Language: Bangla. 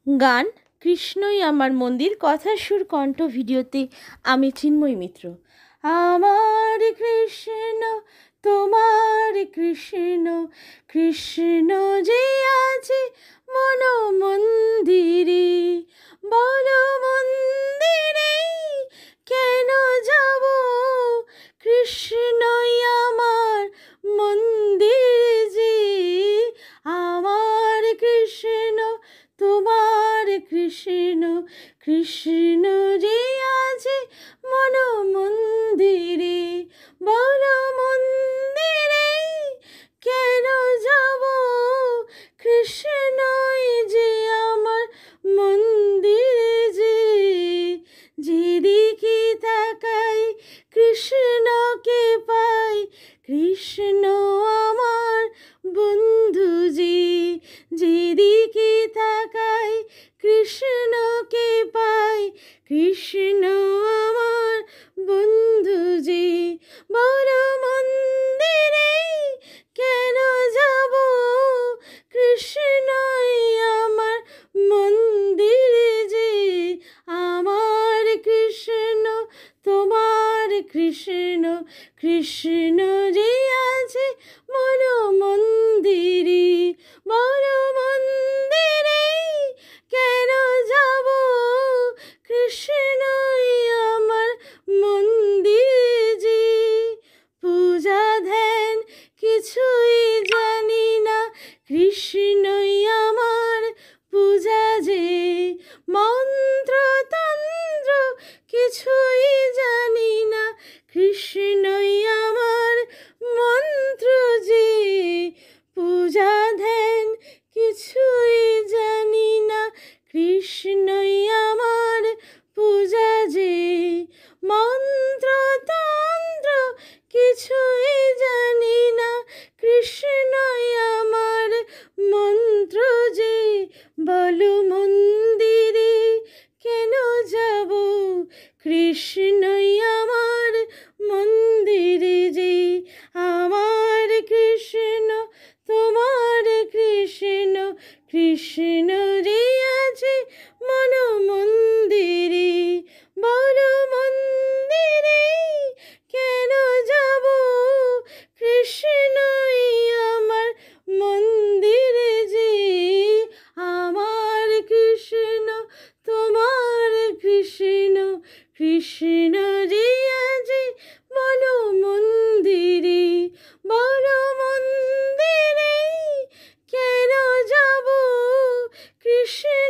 গান কৃষ্ণই আমার মন্দির, কথা সুর কণ্ঠ ভিডিওতে আমি চিন্ময় মিত্র। আমার কৃষ্ণ তোমার কৃষ্ণ, কৃষ্ণ যে আছে মন মন্দিরে, বলো মন্দিরে কেন যাব, কৃষ্ণই আমার মন্দির যে। আমার কৃষ্ণ তোমার কৃষ্ণ, কৃষ্ণ যে আছে মন মন্দিরে, বলো মন্দিরে কেন যাব, কৃষ্ণই যে আমার মন্দিরে যে। যেদিকে তাকাই কৃষ্ণকে পাই, কৃষ্ণ আমার বন্ধু যে। যেদিকে তাকাই কৃষ্ণকে পাই, কৃষ্ণ আমার বন্ধু যে। বলো মন্দিরে কেন যাব, কৃষ্ণই আমার মন্দিরে যে। আমার কৃষ্ণ তোমার কৃষ্ণ, কৃষ্ণ যে আছে মন মন্দিরে, বলো মন্দিরে কেন যাব, কৃষ্ণই আমার মন্দিরে যে। পূজা ধ্যান কিছুই জানি না, কৃষ্ণই আমার পূজা যে। মন্ত্র তন্ত্র কিছুই জানি না, কৃষ্ণই আমার মন্ত্র যে। পূজা ধ্যান কিছুই জানি না, কৃষ্ণই আমার পূজা যে। মন্ত্র তন্ত্র কিছুই জানি না, কৃষ্ণই আমার মন্ত্র যে। বলো মন্দিরে কেন যাব, কৃষ্ণই আমার মন্দিরে যে। আমার কৃষ্ণ তোমার কৃষ্ণ, কৃষ্ণ যে আছে মন মন্দিরে, বলো মন্দিরে কেন যাব, কৃষ্ণই আমার মন্দিরে যে। আমার কৃষ্ণ তোমার কৃষ্ণ, কৃষ্ণ যে আছে মন মন্দিরে, বলো মন্দিরে কেন যাব, কৃষ্ণ